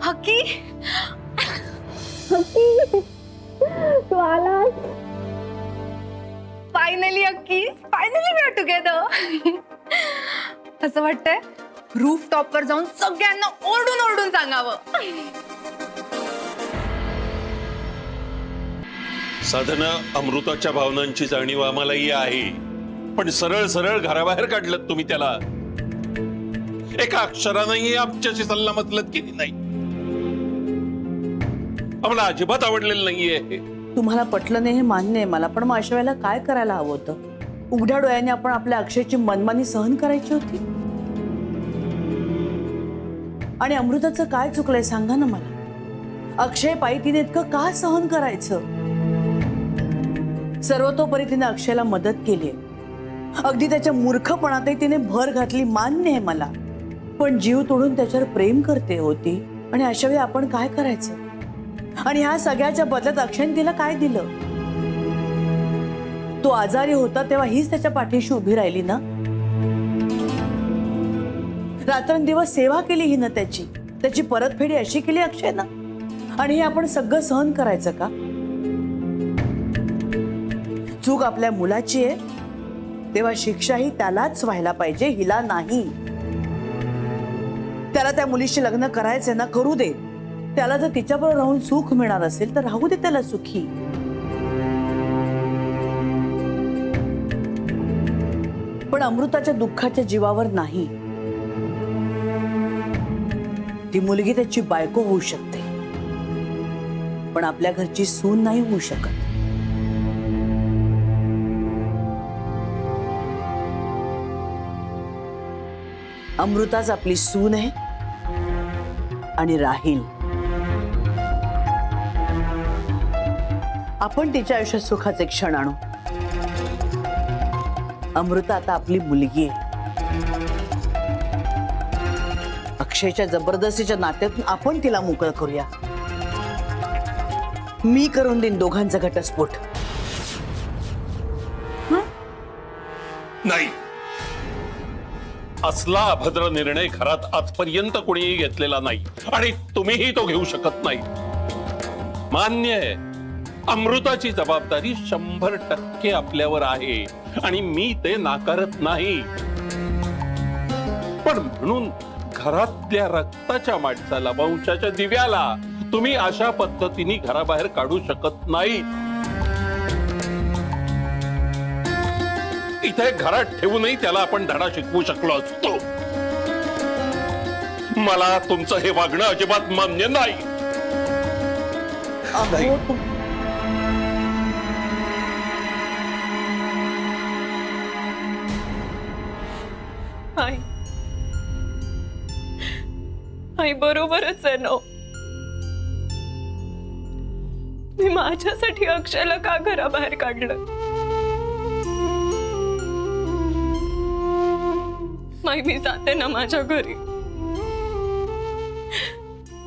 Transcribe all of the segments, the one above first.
हकी तू आलास फायनली. हक्की फायनली वी आर टुगेदर. असं वाटतंय रूफ टॉप वर जाऊन सगळ्यांना ओरडून ओरडून सांगावं. साधना, अमृताच्या भावनांची जाणीव आम्हालाही आहे, पण सरळ सरळ घराबाहेर काढलं तुम्ही त्याला. एका अक्षरानेही आमच्याशी सल्लामसलत केली नाही. आम्हाला अजिबात आवडलेलं नाहीये हे. तुम्हाला पटलं नाही हे मान्य आहे मला, पण मग अशा वेळेला काय करायला हवं होतं? उघड्या डोळ्याने आपण आपल्या अक्षयची मनमानी सहन करायची होती. आणि अमृताचं काय चुकलंय सांगा ना मला. अक्षय पायी तिने इतकं का सहन करायचं? सर्वतोपरी तिने अक्षयला मदत केली, अगदी त्याच्या मूर्खपणातही तिने भर घातली, मान्य आहे मला. पण जीव तोडून त्याच्यावर प्रेम करते होती, आणि अशा वेळी आपण काय करायचं? आणि ह्या सगळ्याच्या बदल्यात अक्षयने तिला काय दिलं? तो आजारी होता तेव्हा हीच त्याच्या पाठीशी उभी राहिली ना. रात्रंदिवस सेवा केली हिनं त्याची परतफेडी अशी केली अक्षयनं. आणि हे आपण सगळं सहन करायचं का? चूक आपल्या मुलाची आहे तेव्हा शिक्षाही त्यालाच व्हायला पाहिजे, हिला नाही. त्याला त्या मुलीशी लग्न करायचंय ना, करू दे. त्याला जर तिच्याबरोबर राहून सुख मिळणार असेल तर राहू दे त्याला सुखी. पण अमृताच्या दुःखाच्या जीवावर नाही. ती मुलगी त्याची बायको होऊ शकते, पण आपल्या घरची सून नाही होऊ शकत. अमृताच आपली सून आहे आणि राहील. आपण तिच्या आयुष्यात सुखाचे क्षण आणू. अमृता आता आपली मुलगी आहे. अक्षयच्या जबरदस्तीच्या नात्यातून आपण तिला मोकळं करूया. मी करून देईन दोघांचा घटस्फोट. नाही, असला अभद्र निर्णय घरात आजपर्यंत कोणीही घेतलेला नाही, आणि तुम्हीही तो घेऊ शकत नाही. मान्य आहे, अमृताची जबाबदारी 100% आपल्यावर आहे, आणि मी ते नाकारत नाही. पण म्हणून घरातल्या रक्ताच्या माणसाला, वंशाच्या दिव्याला तुम्ही अशा पद्धतीने घराबाहेर काढू शकत नाही. इथे घरात ठेवूनही त्याला आपण धडा शिकवू शकलो असतो. मला तुमचं हे वागणं अजिबात मान्य नाही. आई बरोबरच आहे ना. मी माझ्यासाठी अक्षयला का घराबाहेर काढलं? माई मी जाते ना माझ्या घरी.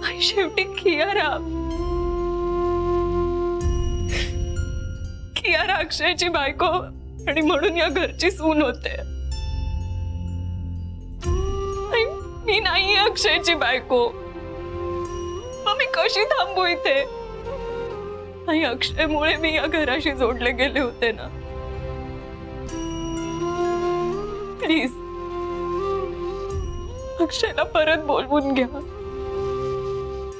आई शेवटी कियारा अक्षयची बायको, आणि म्हणून या घरची सून होते. मी नाही अक्षयची बायको. मग मी कशी थांबू इथे? आई अक्षयमुळे मी या घराशी जोडले गेले होते ना. प्लीज अक्षयला परत बोलवून घ्या.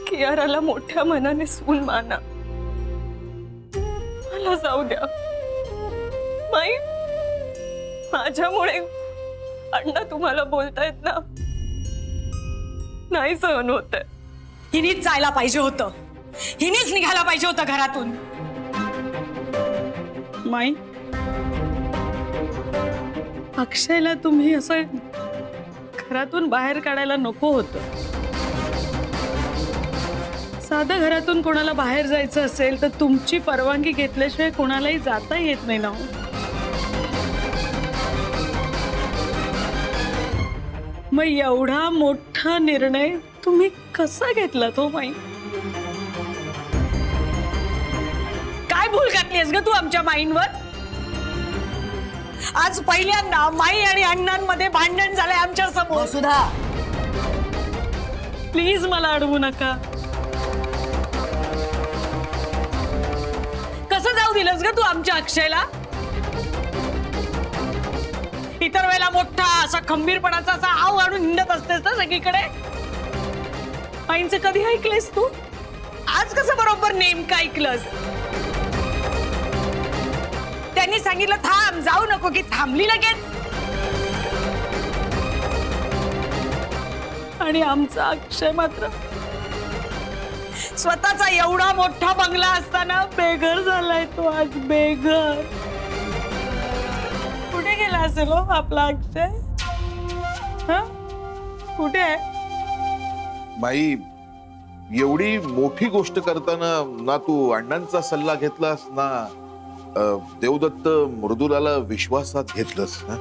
कियाराला मोठ्या मनाने सून माना. मला जाऊ द्या. माई, माझ्यामुळे अण्णा तुम्हाला बोलतायत ना, नाही सहन होत. हिनीच जायला पाहिजे होतं. हिनीच निघायला पाहिजे होतं घरातून. माई, अक्षयला तुम्ही असं घरातून बाहेर काढायला नको होतं. साधं घरातून कोणाला बाहेर जायचं असेल तर तुमची परवानगी घेतल्याशिवाय कोणालाही जाता येत नाही ना. मग एवढा मोठा निर्णय तुम्ही कसा घेतला तो माई? काय भूल घातलीस ग तू आमच्या माईंवर? आज पहिल्यांदा माई आणि अण्णांमध्ये भांडण झालंय आमच्या समोर. सुधा, प्लीज मला अडवू नका. कसं जाऊ दिलंस ग तू आमच्या अक्षयला? इतर वेळेला मोठा असा खंबीरपणाचा असा आव आणून हिंडत असतेस ना सगळीकडे. आईंचं कधी ऐकलेस तू? आज कसं बरोबर नेमकं ऐकलंस? त्यांनी सांगितलं थांब, जाऊ नको, की थांबली लगेच. आणि आमचा अक्षय मात्र स्वतःचा एवढा मोठा बंगला असताना बेघर झालाय तो आज. बेघर. कुठे गेला असेल हो आपला अक्षय? कुठे आहे? बाई, एवढी मोठी गोष्ट करताना ना तू अण्णांचा सल्ला घेतलास ना देवदत्त मृदुलाला विश्वासात घेतलंस ना.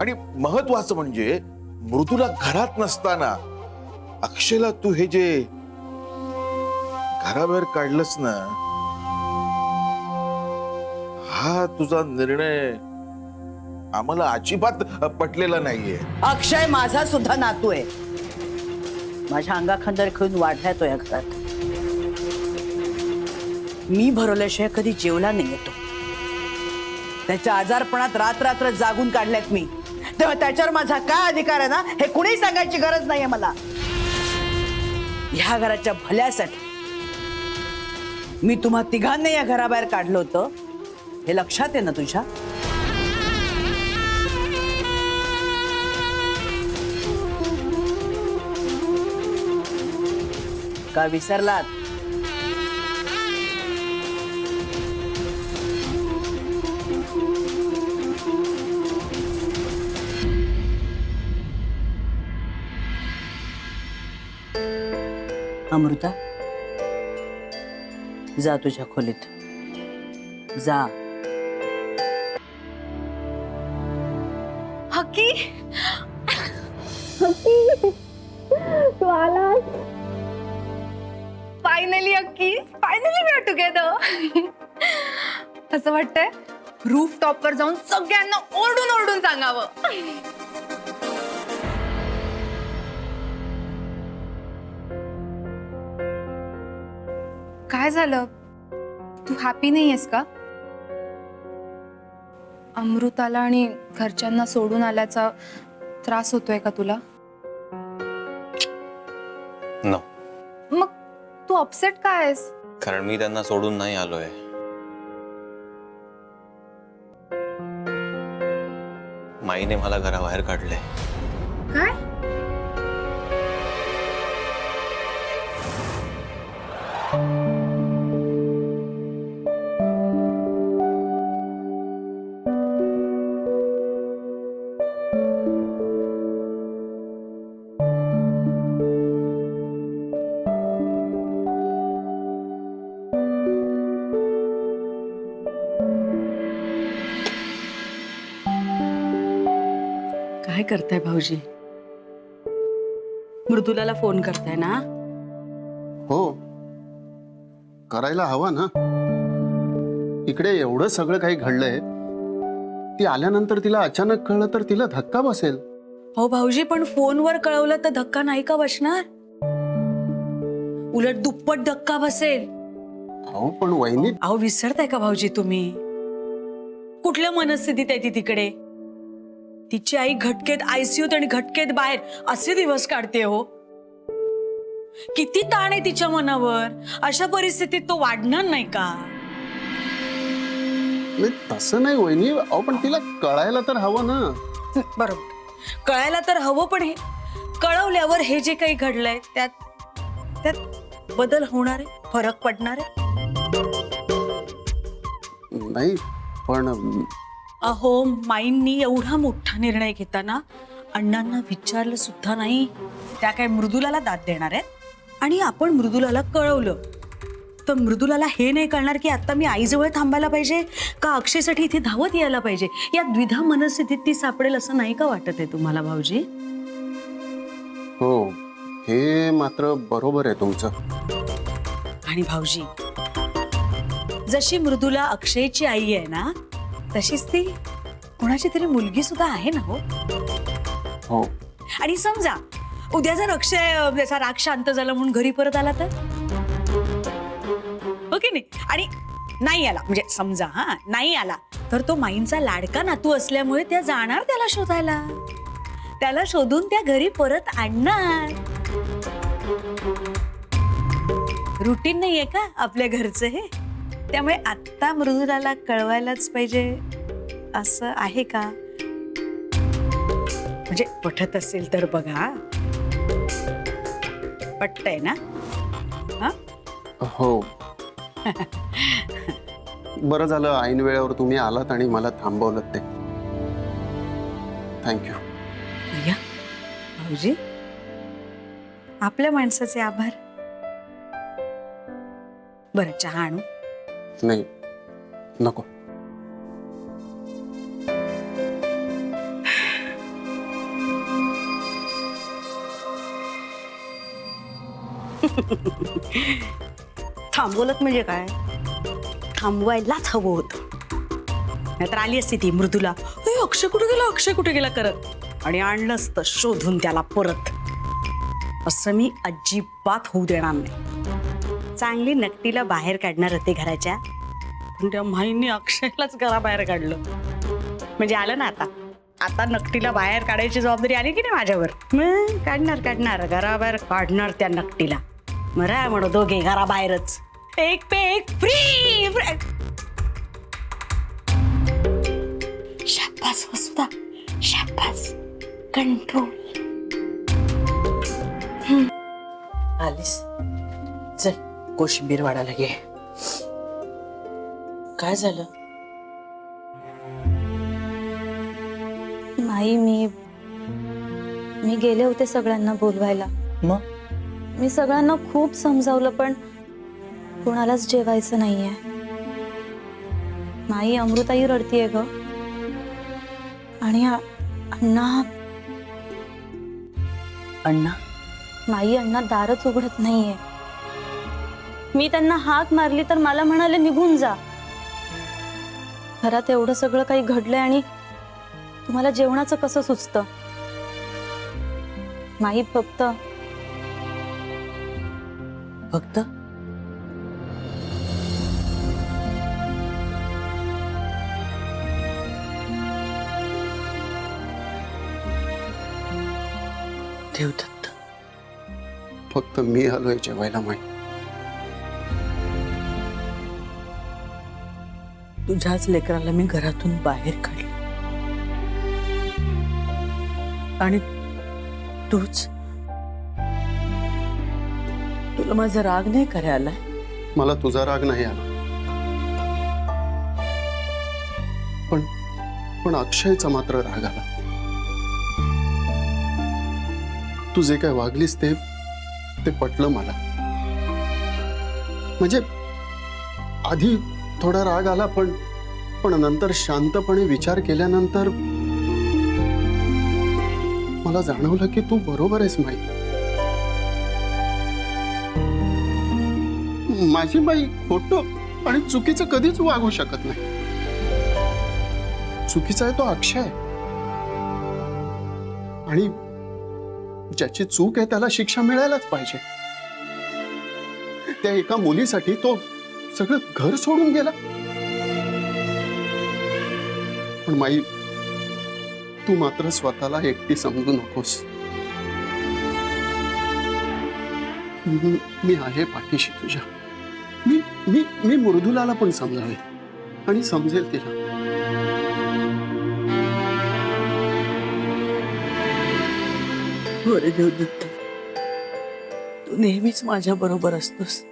आणि महत्वाचं म्हणजे मृदुला घरात नसताना अक्षयला तू हे जे घराबाहेर काढलंस ना, हा तुझा निर्णय आम्हाला अजिबात पटलेला नाहीये. अक्षय माझा सुद्धा नातू आहे. माझ्या अंगाखांद्यावर खेळून वाढलाय तो या घरात. मी भरवल्याशिवाय कधी जेवला नाही येतो. त्याच्या आजारपणात रात्र रात्र जागून काढल्यात मी. तेव्हा त्याच्यावर माझा काय अधिकार आहे ना, हे कुणी सांगायची गरज नाहीये मला. ह्या घराच्या भल्यासाठी मी तुम्हा तिघांनी या घराबाहेर काढलं होतं, हे लक्षात आहे ना तुझ्या? का विसरलात? अमृता, जा तुझ्या खोलीत जा. हकी तू आलास. फायनली हक्की, फायनली वी आर टुगेदर. असं वाटतंय रूफ टॉपवर जाऊन सगळ्यांना ओरडून ओरडून सांगावं. काय झालं? तू हॅपी नाहीयेस का? अमृताला आणि घरच्यांना सोडून आल्याचा त्रास होतोय का तुला? नो. मग तू अपसेट काय आहेस? कारण मी त्यांना सोडून नाही आलोय. माईने मला घराबाहेर काढले. काय? काय करताय भाऊजी? मृदुलाला फोन करताय ना? हो, करायला हवा ना. इकडे एवढं सगळं काही घडलंय, ती आल्यानंतर तिला अचानक कळलं तर तिला धक्का बसेल. हो भाऊजी, पण फोनवर कळवलं तर धक्का नाही का बसणार? उलट दुप्पट धक्का बसेल. अहो पण वहिनी, अहो विसरताय का भाऊजी तुम्ही? कुठल्या मनस्थितीत आहे ती तिकडे? तिची आई घटकेत आयसीयूत आणि घटकेत बाहेर असे दिवस काढते हो. किती ताण आहे तिच्या मनावर. अशा परिस्थितीत तो वाढणार नाही का? नाही, तसं नाही वहिनी. अहो पण तिला कळायला तर हवं ना. बरोबर, कळायला तर हवं, पण हे कळवल्यावर हे जे काही घडलंय त्यात बदल होणार आहे, फरक पडणार आहे. नाही पण अहो, माईंनी एवढा मोठा निर्णय घेताना अण्णांना विचारलं सुद्धा नाही. त्या काय मृदुलाला दाद देणार आहेत? आणि आपण मृदुलाला कळवलं तर मृदुलाला हे नाही कळणार की आता मी आईजवळ थांबायला पाहिजे का अक्षयसाठी इथे धावत यायला पाहिजे. या द्विधा मनस्थितीत ती सापडेल असं नाही का वाटत आहे तुम्हाला भाऊजी? हो, हे मात्र बरोबर आहे तुमचं. आणि भाऊजी, जशी मृदुला अक्षयची आई आहे ना, तशीच ती कोणाची तरी मुलगी सुद्धा आहे ना. हो, हो. आणि समजा उद्या जर अक्षय त्याचा राग शांत झाला म्हणून घरी परत आला तर हो की नाही? आणि नाही आला म्हणजे समजा नाही आला तर तो माईंचा लाडका नातू असल्यामुळे त्या जाणार त्याला शोधायला, त्याला शोधून त्या घरी परत आणणार. रुटीन नाहीये का आपल्या घरचं हे? त्यामुळे आत्ता मृदुलाला कळवायलाच पाहिजे असं आहे का? म्हणजे पटत असेल तर बघा. पटतंय ना? हो. बरं झालं ऐन वेळेवर तुम्ही आलात आणि मला थांबवलं ते. थँक्यू. भैया, भाऊजी, आपल्या माणसाचे आभार. बरं चहा आणू? नाही नको. थांबवलं म्हणजे काय? थांबवायलाच हवं होतं. नाहीतर आली असती ती मृदुला, अक्षय कुठे गेला, अक्षय कुठे गेला करत, आणि आणलं असतं शोधून त्याला परत. असं मी अजिबात होऊ देणार नाही. चांगली नकटीला बाहेर काढणार होते घराच्या, पण त्या माईंनी अक्षयलाच घराबाहेर काढलं. म्हणजे आलं ना आता नकटीला बाहेर काढायची जबाबदारी आली की नाही माझ्यावर. काढणार घराबाहेर काढणार त्या नकटीला. मरा म्हणू दोघे घराबाहेरच. एक पे एक फ्री. शाबास वसुदा, शाबास. कंट्रोल. आलीस चल कोशिंबीर वाढायला घे. काय झालं? नाही मी गेले होते सगळ्यांना बोलवायला. मग मी सगळ्यांना खूप समजावलं पण कोणालाच जेवायचं नाहीये. नाही अमृताई रडतीये ग. आणि अण्णा नाही अण्णा दारच उघडत नाहीये. मी त्यांना हाक मारली तर मला म्हणाले निघून जा. घरात एवढं सगळं काही घडलंय आणि तुम्हाला जेवणाचं कसं सुचतं? नाही फक्त देवदत्त, फक्त मी आलोय जेवायला माई. तुझ्याच लेकराला मी घरातून बाहेर काढले आणि तुला माझा राग नाही करायला. मला तुझा राग नाही आला, पण अक्षयचा मात्र राग आला. तू जे काय वागलीस ते पटलं मला. म्हणजे आधी थोडा राग आला, पण नंतर शांतपणे विचार केल्यानंतर मला जाणवलं की तू बरोबर आहेस माई. माझी बाई खोटं आणि चुकीचं कधीच वागू शकत नाही. चुकीचा आहे तो अक्षय, आणि ज्याची चूक आहे त्याला शिक्षा मिळायलाच पाहिजे. त्या एका मुलीसाठी तो सगळं घर सोडून गेला. पण माई, तू मात्र स्वतःला एकटी समजू नकोस. मी आहे पाठीशी तुझ्या. मी मृदुलाला पण समजावे आणि समजेल तिला. अरे देवदत्त, तू नेहमीच माझ्या बरोबर असतोस.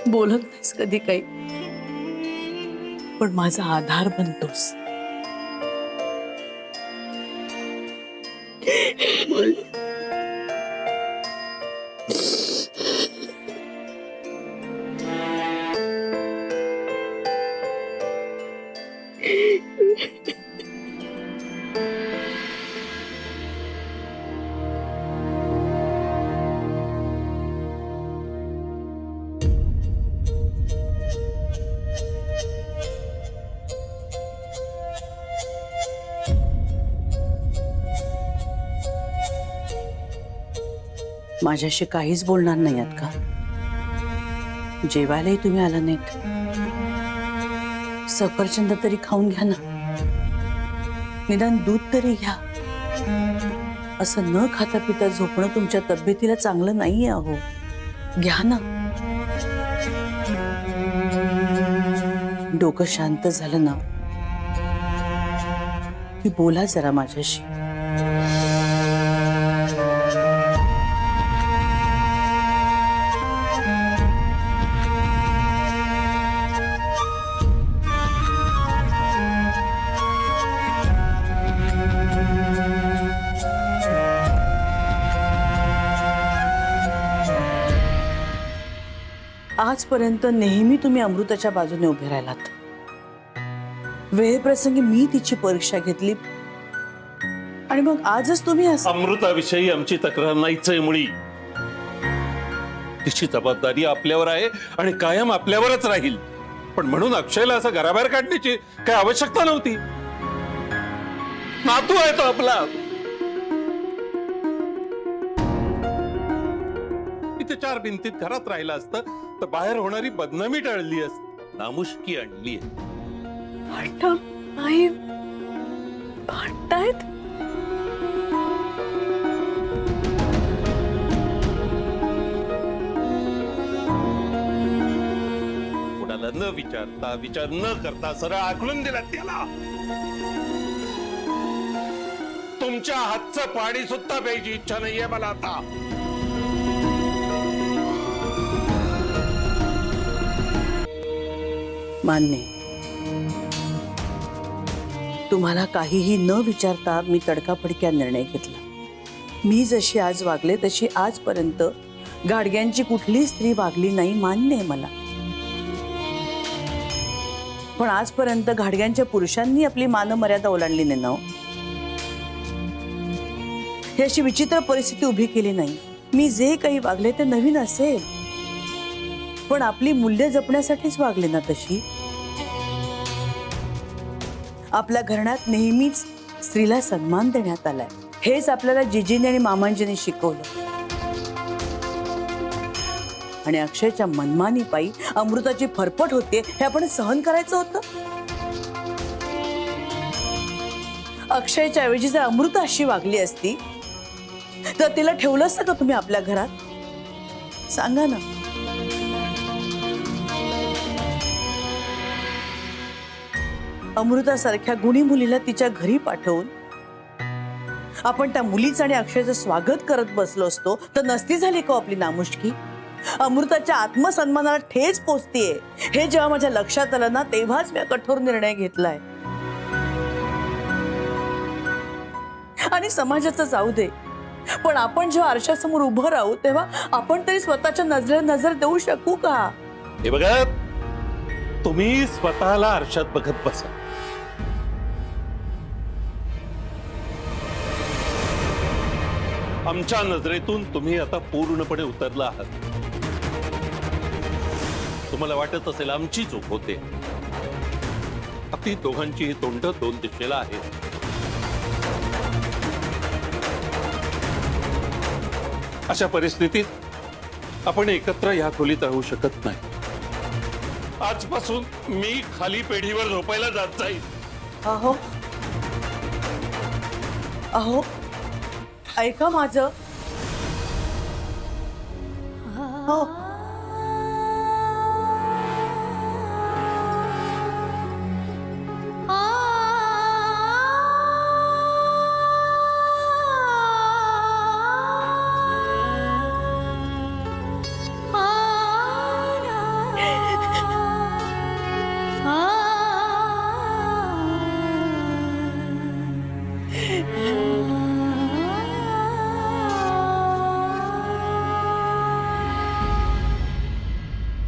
बोलत नाहीस कधी काही, पण माझा आधार बनतोस. माझ्याशी काहीच बोलणार नाही आहात का? जेवायलाही तुम्ही आला नाहीत. सफरचंद तरी खाऊन घ्या ना, निदान दूध तरी घ्या. असं न खाता पिता झोपणं तुमच्या तब्येतीला चांगलं नाहीये अहो. घ्या ना. डोकं शांत झालं ना की बोला जरा माझ्याशी. आजपर्यंत नेहमी तुम्ही अमृताच्या बाजूने उभे राहिलात. वेळेप्रसंगी मी तिची परीक्षा घेतली आणि मग आजच तुम्ही असं. अमृताविषयी आमची तक्रार नाहीच आहे मुळी. तिची जबाबदारी आपल्यावर आहे आणि कायम आपल्यावरच राहील. पण म्हणून अक्षयला असं घराबाहेर काढण्याची काय आवश्यकता नव्हती. नातू आहे तो आपला. इथे 4 भिंतीत घरात राहिला असतं तर बाहेर होणारी बदनामी टळली असती. नामुष्की आणली आहे. आई भांडतायत. कोणाला न विचारता विचार न करता सरळ आकलून दिला त्याला. तुमच्या हातचं पाणी सुद्धा प्यायची इच्छा नाहीये मला आता. मान्य. तुम्हाला काहीही न विचारता मी तडकाफडक्या निर्णय घेतला. मी जशी आज वागले तशी आजपर्यंत गाडग्यांची कुठली स्त्री वागली नाही, मान्य आहे मला. पण आजपर्यंत गाडग्यांच्या पुरुषांनी आपली मानमर्यादा ओलांडली नाही ना. ही अशी विचित्र परिस्थिती उभी केली नाही. मी जे काही वागले ते नवीन असेल, पण आपली मूल्य जपण्यासाठीच वागले ना तशी. आपल्या घराण्यात नेहमीच स्त्रीला सन्मान देण्यात आलाय. हेच आपल्याला जिजीने आणि मामांजीने शिकवलं. आणि अक्षयच्या मनमानी पायी अमृताची फरफट होते हे आपण सहन करायचं होतं. अक्षयच्या ऐवजी जर अमृता अशी वागली असती तर तिला ठेवलं असतं का तुम्ही आपल्या घरात? सांगा ना. अमृतासारख्या गुणी मुलीला तिच्या घरी पाठवून आपण त्या मुलीचं आणि अक्षयचं स्वागत करत बसलो असतो तर नसती झाली का आपली नामुष्की? अमृताच्या आत्मसन्मानाला ठेच पोचतीये हे जेव्हा माझ्या लक्षात आलं ना, तेव्हाच मी कठोर निर्णय घेतलाय. आणि समाजाचं जाऊ दे, पण आपण जेव्हा आरशासमोर उभं राहू तेव्हा आपण तरी स्वतःच्या नजरेला नजर देऊ शकू का? हे बघा, तुम्ही स्वतःला आरशात बघत बसा. आमच्या नजरेतून तुम्ही आता पूर्णपणे उतरला आहात. तुम्हाला वाटत असेल आमची चूक होते. आपली दोघांची ही तोंड 2 दिशेला आहेत. अशा परिस्थितीत आपण एकत्र या खोलीत राहू शकत नाही. आजपासून मी खाली पेढीवर झोपायला जात जाईल. अहो अहो ऐका माझं. हो